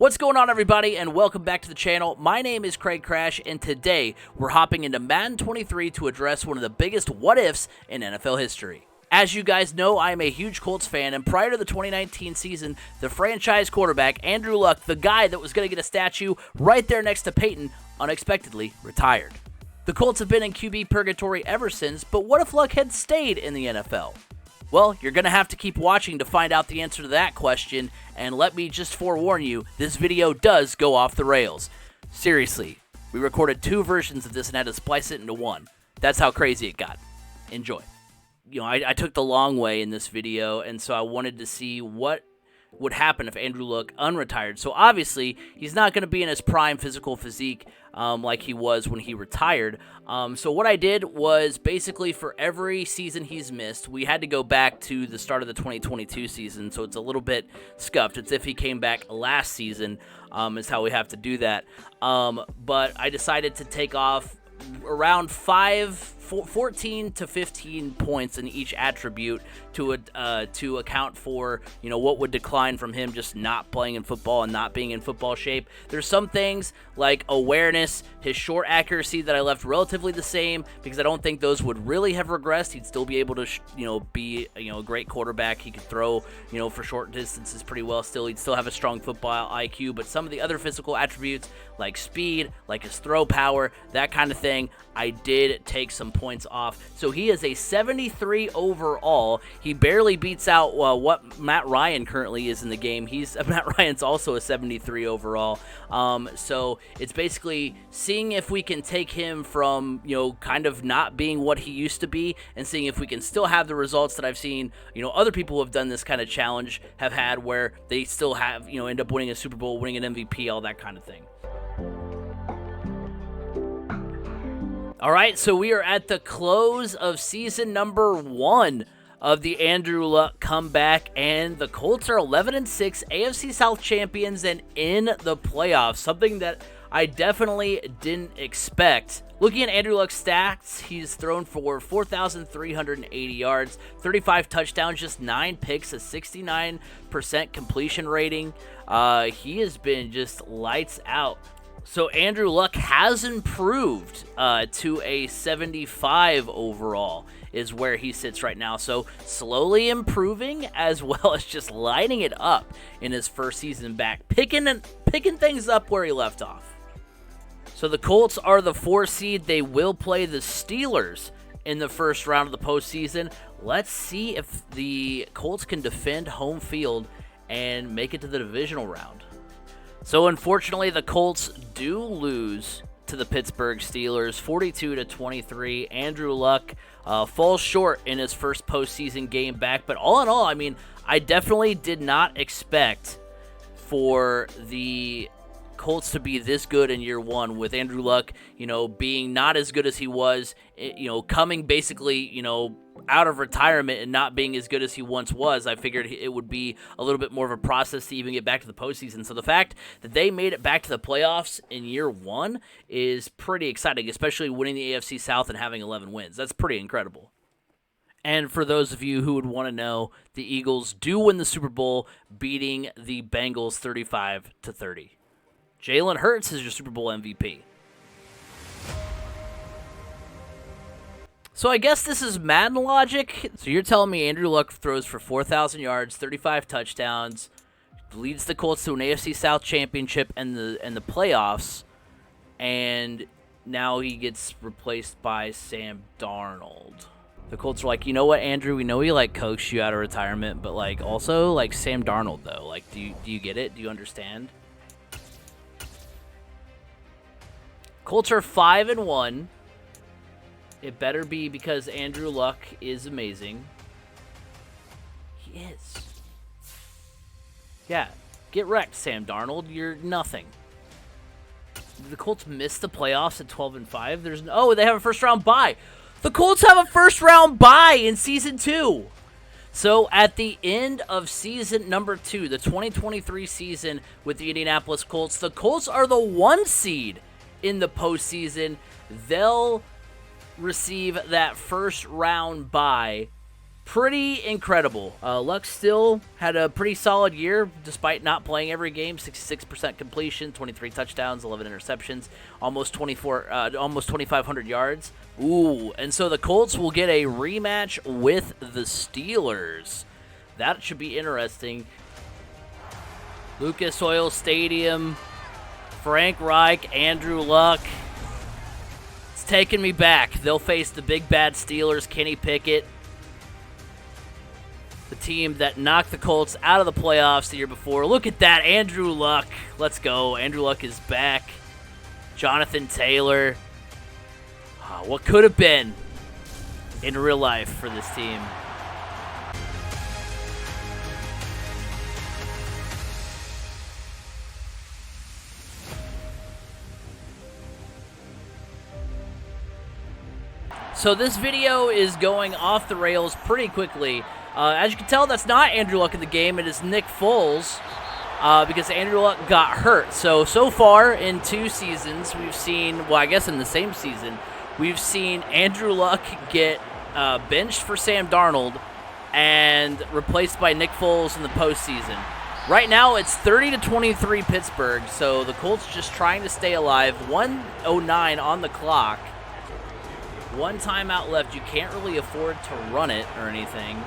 What's going on, everybody, and welcome back to the channel. My name is CraigCrash, and today we're hopping into Madden 23 to address one of the biggest what-ifs in NFL history. As you guys know, I am a huge Colts fan, and prior to the 2019 season, the franchise quarterback, Andrew Luck, the guy that was going to get a statue right there next to Peyton, unexpectedly retired. The Colts have been in QB purgatory ever since, but what if Luck had stayed in the NFL? Well, you're going to have to keep watching to find out the answer to that question, and let me just forewarn you, this video does go off the rails. Seriously, we recorded two versions of this and had to splice it into one. That's how crazy it got. Enjoy. I took the long way in this video, and so I wanted to see what would happen if Andrew Luck unretired. So obviously, he's not going to be in his prime physical physique like he was when he retired. So what I did was basically for every season he's missed, we had to go back to the start of the 2022 season, so it's a little bit scuffed. It's if he came back last season is how we have to do that. But I decided to take off around 14 to 15 points in each attribute to account for what would decline from him just not playing in football and not being in football shape. There's some things like awareness, his short accuracy that I left relatively the same because I don't think those would really have regressed. He'd still be able to be a great quarterback. He could throw for short distances pretty well. He'd still have a strong football IQ, but some of the other physical attributes like speed, like his throw power, that kind of thing, I did take some points off. So he is a 73 overall. He barely beats out what Matt Ryan currently is in the game. Matt Ryan's also a 73 overall. So it's basically seeing if we can take him from kind of not being what he used to be, and seeing if we can still have the results that I've seen other people who have done this kind of challenge have had, where they still have end up winning a Super Bowl, winning an MVP, all that kind of thing. All right, so we are at the close of season number 1 of the Andrew Luck comeback, and the Colts are 11-6, AFC South champions, and in the playoffs, something that I definitely didn't expect. Looking at Andrew Luck's stats, he's thrown for 4,380 yards, 35 touchdowns, just 9 picks, a 69% completion rating. He has been just lights out. So Andrew Luck has improved to a 75 overall is where he sits right now. So slowly improving as well as just lighting it up in his first season back, picking things up where he left off. So the Colts are the 4 seed. They will play the Steelers in the first round of the postseason. Let's see if the Colts can defend home field and make it to the divisional round. So unfortunately, the Colts do lose to the Pittsburgh Steelers, 42-23. Andrew Luck falls short in his first postseason game back. But all in all, I mean, I definitely did not expect for the Colts to be this good in year 1, with Andrew Luck, being not as good as he was, coming basically, out of retirement and not being as good as he once was. I figured it would be a little bit more of a process to even get back to the postseason. So the fact that they made it back to the playoffs in year 1 is pretty exciting, especially winning the AFC South and having 11 wins. That's pretty incredible. And for those of you who would want to know, the Eagles do win the Super Bowl, beating the Bengals 35-30. Jalen Hurts is your Super Bowl MVP. So I guess this is Madden logic. So you're telling me Andrew Luck throws for 4,000 yards, 35 touchdowns, leads the Colts to an AFC South championship and the playoffs, and now he gets replaced by Sam Darnold. The Colts are like, you know what, Andrew? We know we coaxed you out of retirement, but also Sam Darnold though. Do you get it? Do you understand? Colts are 5-1. It better be because Andrew Luck is amazing. He is. Yeah, get wrecked, Sam Darnold. You're nothing. The Colts missed the playoffs at 12-5. They have a first-round bye. The Colts have a first-round bye in Season 2. So at the end of Season number 2, the 2023 season with the Indianapolis Colts, the Colts are the 1 seed in the postseason. They'll receive that first round bye pretty incredible. Luck still had a pretty solid year despite not playing every game. 66% completion, 23 touchdowns, 11 interceptions, almost 2,500 yards. Ooh, and so the Colts will get a rematch with the Steelers. That should be interesting. Lucas Oil Stadium, Frank Reich, Andrew Luck. It's taking me back. They'll face the big bad Steelers, Kenny Pickett, the team that knocked the Colts out of the playoffs the year before. Look at that, Andrew Luck. Let's go. Andrew Luck is back. Jonathan Taylor. What could have been in real life for this team. So this video is going off the rails pretty quickly. As you can tell, that's not Andrew Luck in the game. It is Nick Foles because Andrew Luck got hurt. So far in 2 seasons, we've seen, well, I guess in the same season, we've seen Andrew Luck get benched for Sam Darnold and replaced by Nick Foles in the postseason. Right now, it's 30-23 Pittsburgh, so the Colts just trying to stay alive. 1:09 on the clock. 1 timeout left. You can't really afford to run it or anything.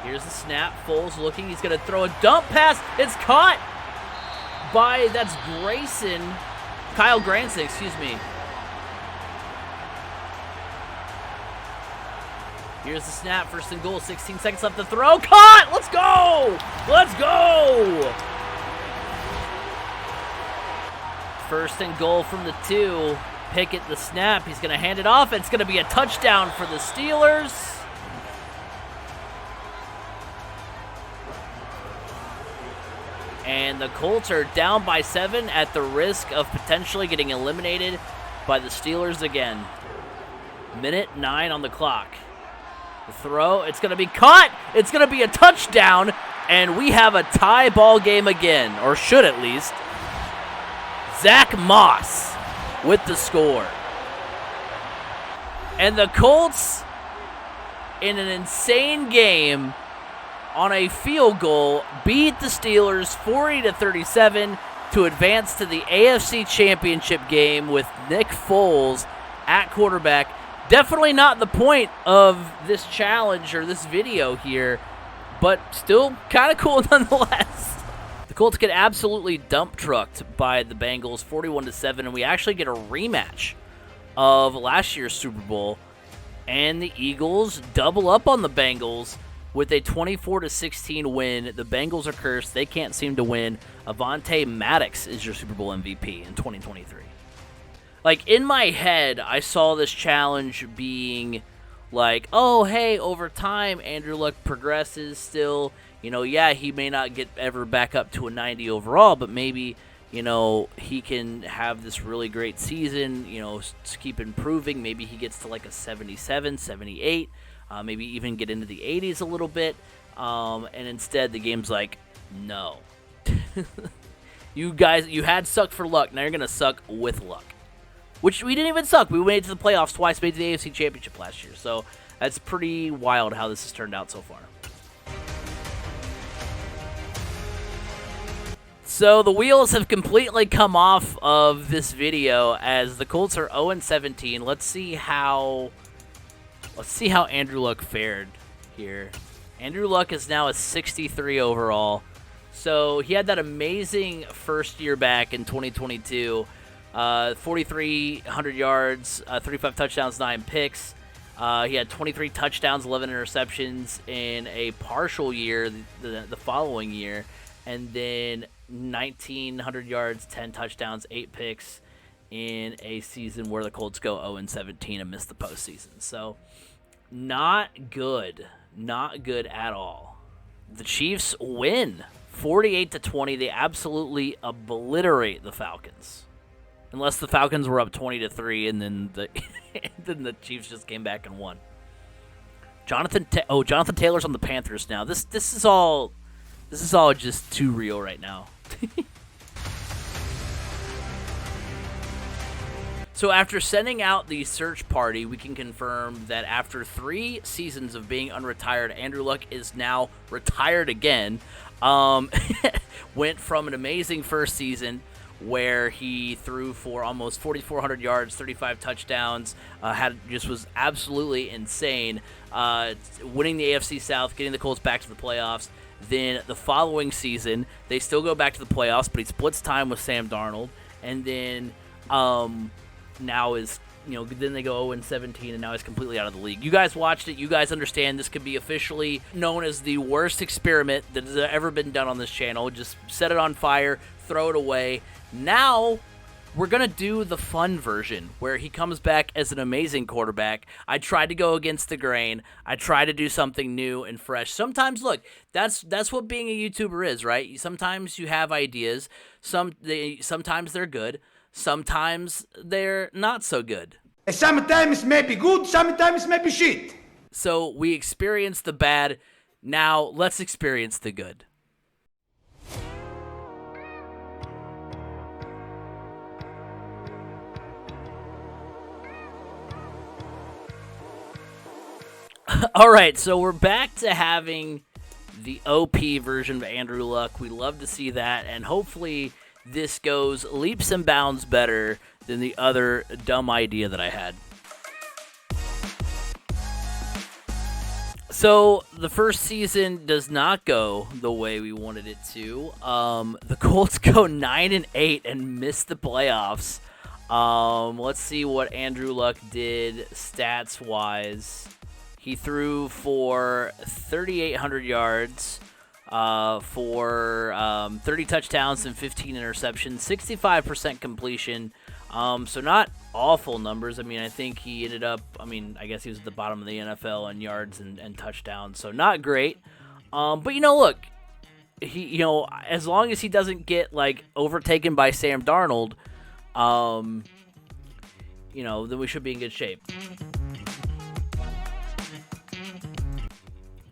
Here's the snap. Foles looking. He's going to throw a dump pass. It's caught by, that's Grayson. Kyle Granson, excuse me. Here's the snap. First and goal. 16 seconds left to throw. Caught! Let's go! Let's go! First and goal from the 2. Pickett the snap. He's going to hand it off. It's going to be a touchdown for the Steelers. And the Colts are down by 7 at the risk of potentially getting eliminated by the Steelers again. 1:09 on the clock. The throw, it's going to be caught. It's going to be a touchdown. And we have a tie ball game again, or should at least. Zach Moss with the score. And the Colts, in an insane game, on a field goal, beat the Steelers 40-37 to advance to the AFC Championship game with Nick Foles at quarterback. Definitely not the point of this challenge or this video here, but still kind of cool nonetheless. The Colts get absolutely dump trucked by the Bengals 41-7, and we actually get a rematch of last year's Super Bowl. And the Eagles double up on the Bengals with a 24-16 win. The Bengals are cursed. They can't seem to win. Avonte Maddox is your Super Bowl MVP in 2023. Like, in my head, I saw this challenge being like, oh, hey, over time, Andrew Luck progresses still. You know, yeah, he may not get ever back up to a 90 overall, but maybe, you know, he can have this really great season, you know, keep improving. Maybe he gets to like a 77, 78, maybe even get into the 80s a little bit. And instead, the game's like, no. You guys, you had sucked for luck. Now you're going to suck with luck. Which we didn't even suck. We made it to the playoffs twice, made it to the AFC Championship last year. So that's pretty wild how this has turned out so far. So the wheels have completely come off of this video as the Colts are 0-17. Let's see how Andrew Luck fared here. Andrew Luck is now a 63 overall. So he had that amazing first year back in 2022. 4,300 yards, 35 touchdowns, 9 picks. He had 23 touchdowns, 11 interceptions in a partial year the following year. And then 1,900 yards, 10 touchdowns, 8 picks in a season where the Colts go 0-17 and miss the postseason. So not good. Not good at all. The Chiefs win 48-20. They absolutely obliterate the Falcons. Unless the Falcons were up 20-3, and then the Chiefs just came back and won. Jonathan Taylor's on the Panthers now. This is all just too real right now. So after sending out the search party, we can confirm that after 3 seasons of being unretired, Andrew Luck is now retired again. Went from an amazing first season where he threw for almost 4,400 yards, 35 touchdowns, was absolutely insane, winning the AFC South, getting the Colts back to the playoffs. Then the following season, they still go back to the playoffs, but he splits time with Sam Darnold, and then now is, then they go 0-17, and now he's completely out of the league. You guys watched it. You guys understand this could be officially known as the worst experiment that has ever been done on this channel. Just set it on fire, throw it away. Now we're going to do the fun version where he comes back as an amazing quarterback. I tried to go against the grain. I tried to do something new and fresh. Sometimes, look, that's what being a YouTuber is, right? Sometimes you have ideas. Sometimes they're good. Sometimes they're not so good. Sometimes maybe good, sometimes maybe shit. So we experienced the bad. Now let's experience the good. All right, so we're back to having the OP version of Andrew Luck. We love to see that, and hopefully this goes leaps and bounds better than the other dumb idea that I had. So the first season does not go the way we wanted it to. The Colts go 9-8 and miss the playoffs. Let's see what Andrew Luck did stats-wise. He threw for 3,800 yards, for 30 touchdowns and 15 interceptions, 65% completion. So not awful numbers. I mean, I think he ended up, I guess he was at the bottom of the NFL in yards and touchdowns. So not great. But, look, he, as long as he doesn't get, overtaken by Sam Darnold, then we should be in good shape.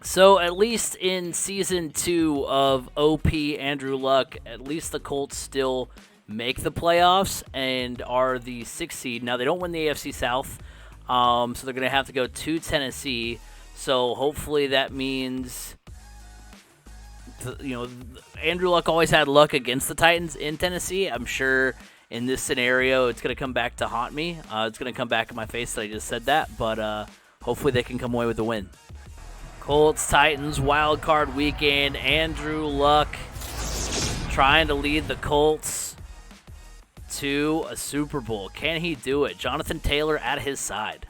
So at least in Season 2 of OP Andrew Luck, at least the Colts still make the playoffs and are the 6th seed. Now, they don't win the AFC South, so they're going to have to go to Tennessee. So hopefully that means, Andrew Luck always had luck against the Titans in Tennessee. I'm sure in this scenario it's going to come back to haunt me. It's going to come back in my face that I just said that, but hopefully they can come away with the win. Colts, Titans, wild card weekend. Andrew Luck trying to lead the Colts to a Super Bowl. Can he do it? Jonathan Taylor at his side.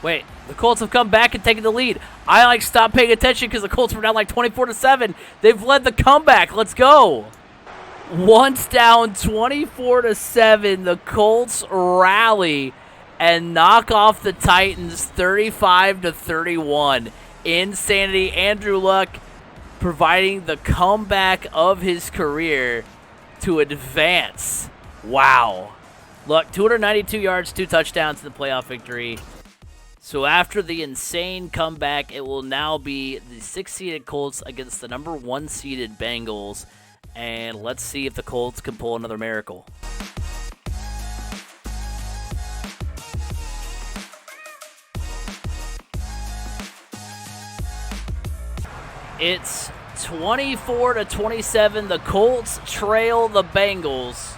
Wait, the Colts have come back and taken the lead. I stopped paying attention because the Colts were down 24-7. They've led the comeback. Let's go. Once down 24-7, the Colts rally and knock off the Titans 35-31. Insanity. Andrew Luck providing the comeback of his career to advance. Wow. Luck, 292 yards, 2 touchdowns in the playoff victory. So after the insane comeback, it will now be the 6th-seeded Colts against the number 1-seeded Bengals. And let's see if the Colts can pull another miracle. It's 24-27. The Colts trail the Bengals.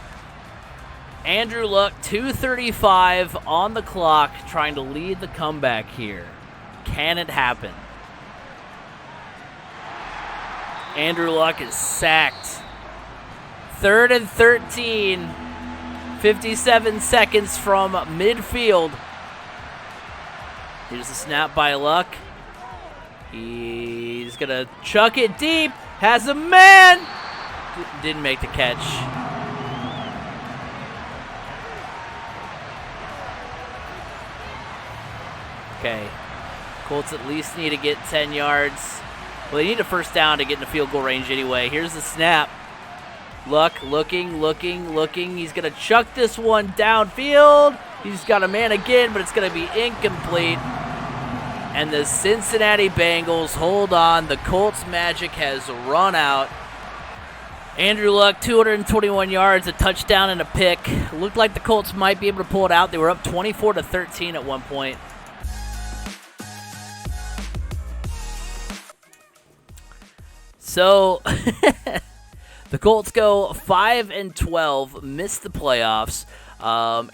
Andrew Luck, 2:35 on the clock, trying to lead the comeback here. Can it happen? Andrew Luck is sacked. 3rd and 13. 57 seconds from midfield. Here's the snap by Luck. He's going to chuck it deep. Has a man. Didn't make the catch. Okay, Colts at least need to get 10 yards. Well, they need a first down to get in the field goal range anyway. Here's the snap. Luck looking. He's going to chuck this one downfield. He's got a man again, but it's going to be incomplete. And the Cincinnati Bengals hold on. The Colts magic has run out. Andrew Luck, 221 yards, a touchdown and a pick. Looked like the Colts might be able to pull it out. They were up 24-13 at one point. So the Colts go 5-12, miss the playoffs.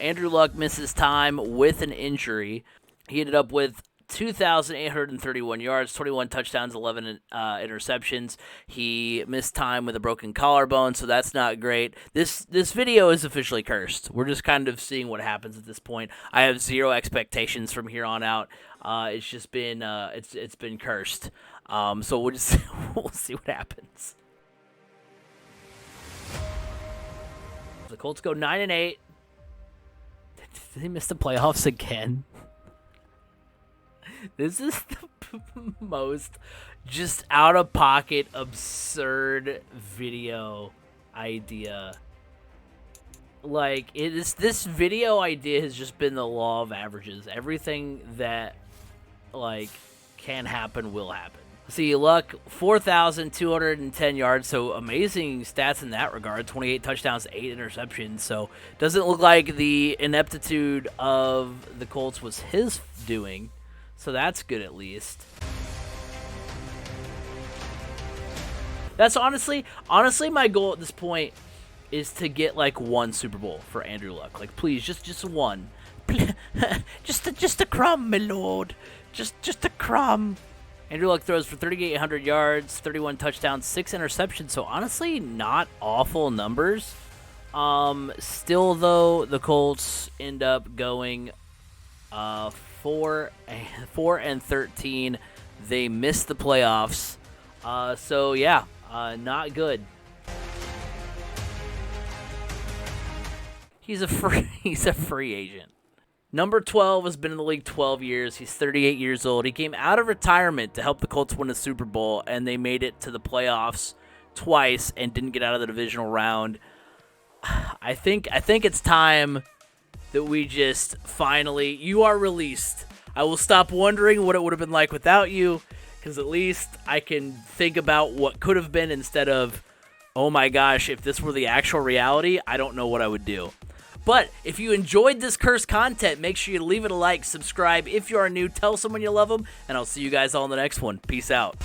Andrew Luck misses time with an injury. He ended up with 2,831 yards, 21 touchdowns, 11 interceptions. He missed time with a broken collarbone, so that's not great. This video is officially cursed. We're just kind of seeing what happens at this point. I have zero expectations from here on out. It's just been it's been cursed. So we'll see what happens. The Colts go 9-8. Did they miss the playoffs again? This is the most just out-of-pocket, absurd video idea. Like, this video idea has just been the law of averages. Everything that, like, can happen will happen. See, Luck, 4,210 yards, so amazing stats in that regard. 28 touchdowns, 8 interceptions. So doesn't look like the ineptitude of the Colts was his doing. So that's good at least. That's honestly my goal at this point is to get like one Super Bowl for Andrew Luck. Like, please, just one. just a crumb, my lord. Just a crumb. Andrew Luck throws for 3,800 yards, 31 touchdowns, 6 interceptions. So honestly, not awful numbers. Still though, the Colts end up going 4-13. They missed the playoffs. So yeah, not good. He's a free agent. Number 12 has been in the league 12 years. He's 38 years old. He came out of retirement to help the Colts win a Super Bowl, and they made it to the playoffs twice and didn't get out of the divisional round. I think it's time that we just finally, you are released. I will stop wondering what it would have been like without you, because at least I can think about what could have been instead of, oh my gosh, if this were the actual reality, I don't know what I would do. But if you enjoyed this cursed content, make sure you leave it a like, subscribe if you are new, tell someone you love them, and I'll see you guys all in the next one. Peace out.